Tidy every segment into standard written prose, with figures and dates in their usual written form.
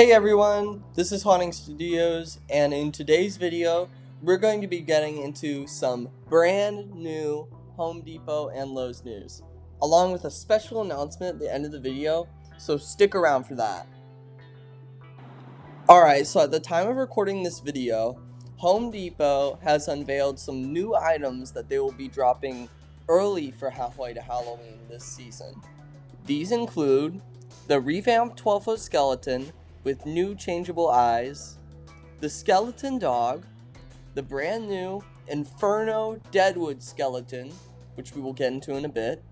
Hey everyone, this is Haunting Studios, and in today's video, we're going to be getting into some brand new Home Depot and Lowe's news, along with a special announcement at the end of the video, so stick around for that. Alright, so at the time of recording this video, Home Depot has unveiled some new items that they will be dropping early for halfway to Halloween this season. These include the revamped 12-foot skeleton with new changeable eyes, the skeleton dog, the brand new Inferno Deadwood skeleton, which we will get into in a bit,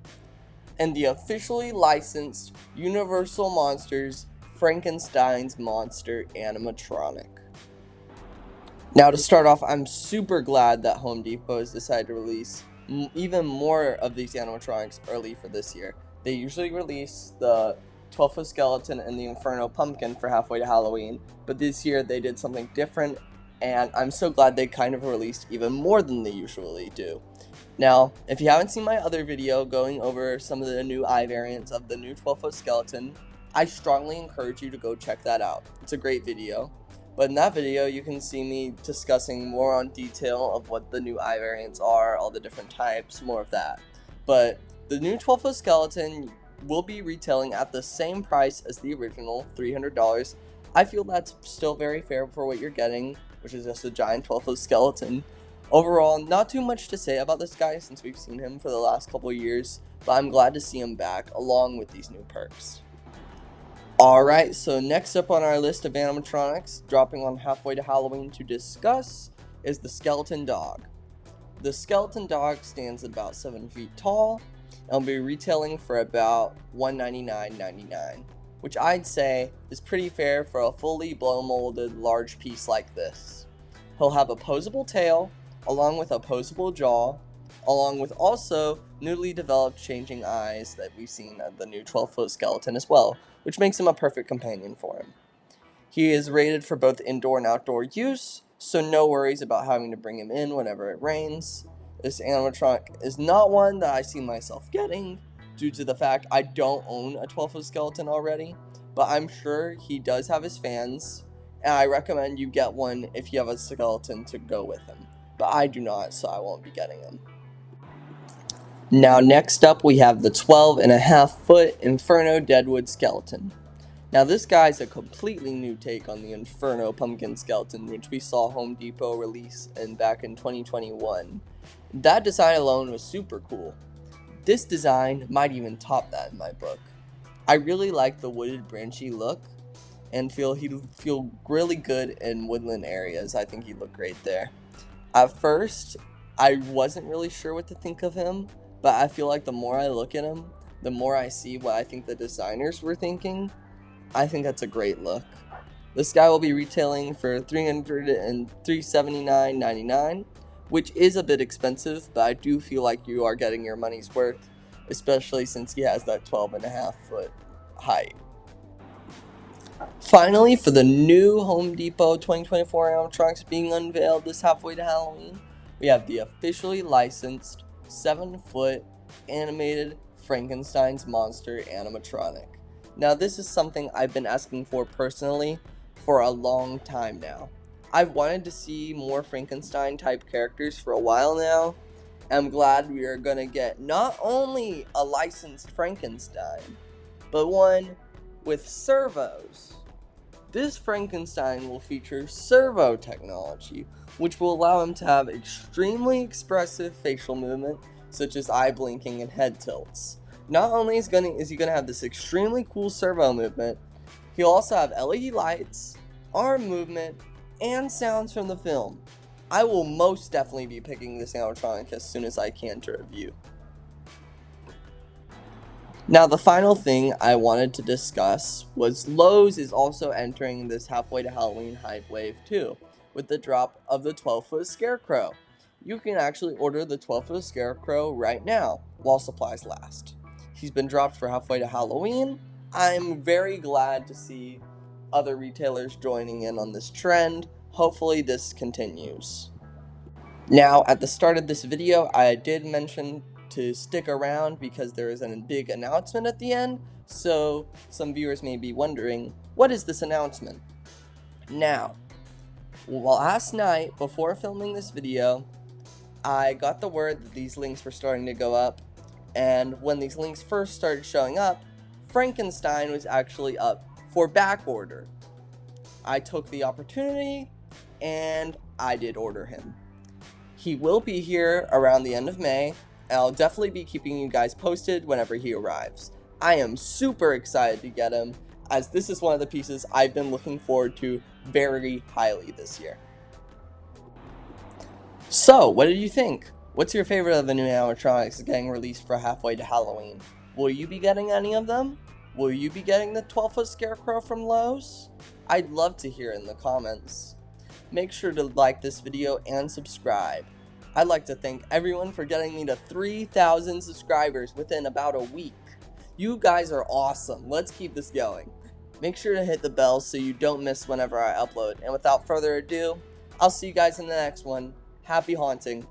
and the officially licensed Universal Monsters Frankenstein's Monster animatronic. Now to start off, I'm super glad that Home Depot has decided to release even more of these animatronics early for this year. They usually release the 12-foot skeleton and the Inferno pumpkin for halfway to Halloween, but this year they did something different, and I'm so glad they kind of released even more than they usually do. Now, if you haven't seen my other video going over some of the new eye variants of the new 12-foot skeleton, I strongly encourage you to go check that out. It's a great video. But in that video, you can see me discussing more on detail of what the new eye variants are, all the different types, more of that. But the new 12-foot skeleton will be retailing at the same price as the original, $300. I feel that's still very fair for what you're getting, which is just a giant 12-foot skeleton. Overall, not too much to say about this guy since we've seen him for the last couple of years, but I'm glad to see him back along with these new perks. Alright, so next up on our list of animatronics, dropping on halfway to Halloween to discuss, is the skeleton dog. The skeleton dog stands at about 7 feet tall, and will be retailing for about $199.99, which I'd say is pretty fair for a fully blow molded large piece like this. He'll have a posable tail, along with a posable jaw, along with also newly developed changing eyes that we've seen at the new 12-foot skeleton as well, which makes him a perfect companion for him. He is rated for both indoor and outdoor use, so no worries about having to bring him in whenever it rains. This animatronic is not one that I see myself getting, due to the fact I don't own a 12-foot skeleton already, but I'm sure he does have his fans, and I recommend you get one if you have a skeleton to go with him. But I do not, so I won't be getting him. Now next up we have the 12.5-foot Inferno Deadwood skeleton. Now this guy's a completely new take on the Inferno pumpkin skeleton, which we saw Home Depot release back in 2021. That design alone was super cool. This design might even top that in my book. I really like the wooded branchy look, and he'd feel really good in woodland areas. I think he'd look great there. At first, I wasn't really sure what to think of him, but I feel like the more I look at him, the more I see what I think the designers were thinking. I think that's a great look. This guy will be retailing for $379.99, which is a bit expensive, but I do feel like you are getting your money's worth, especially since he has that 12.5-foot height. Finally, for the new Home Depot 2024 animatronics being unveiled this halfway to Halloween, we have the officially licensed 7-foot animated Frankenstein's Monster animatronic. Now this is something I've been asking for personally for a long time now. I've wanted to see more Frankenstein type characters for a while now. I'm glad we are going to get not only a licensed Frankenstein, but one with servos. This Frankenstein will feature servo technology, which will allow him to have extremely expressive facial movement, such as eye blinking and head tilts. Not only is he going to have this extremely cool servo movement, he'll also have LED lights, arm movement, and sounds from the film. I will most definitely be picking this animatronic as soon as I can to review. Now the final thing I wanted to discuss was Lowe's is also entering this halfway to Halloween hype wave too, with the drop of the 12-foot Scarecrow. You can actually order the 12-foot Scarecrow right now, while supplies last. He's been dropped for halfway to Halloween. I'm very glad to see other retailers joining in on this trend. Hopefully this continues. Now, at the start of this video, I did mention to stick around because there is a big announcement at the end, so some viewers may be wondering, what is this announcement? Now, last night, before filming this video, I got the word that these links were starting to go up, and when these links first started showing up, Frankenstein was actually up for back order. I took the opportunity, and I did order him. He will be here around the end of May, and I'll definitely be keeping you guys posted whenever he arrives. I am super excited to get him, as this is one of the pieces I've been looking forward to very highly this year. So, what did you think? What's your favorite of the new animatronics getting released for halfway to Halloween? Will you be getting any of them? Will you be getting the 12-foot scarecrow from Lowe's? I'd love to hear in the comments. Make sure to like this video and subscribe. I'd like to thank everyone for getting me to 3,000 subscribers within about a week. You guys are awesome. Let's keep this going. Make sure to hit the bell so you don't miss whenever I upload. And without further ado, I'll see you guys in the next one. Happy haunting.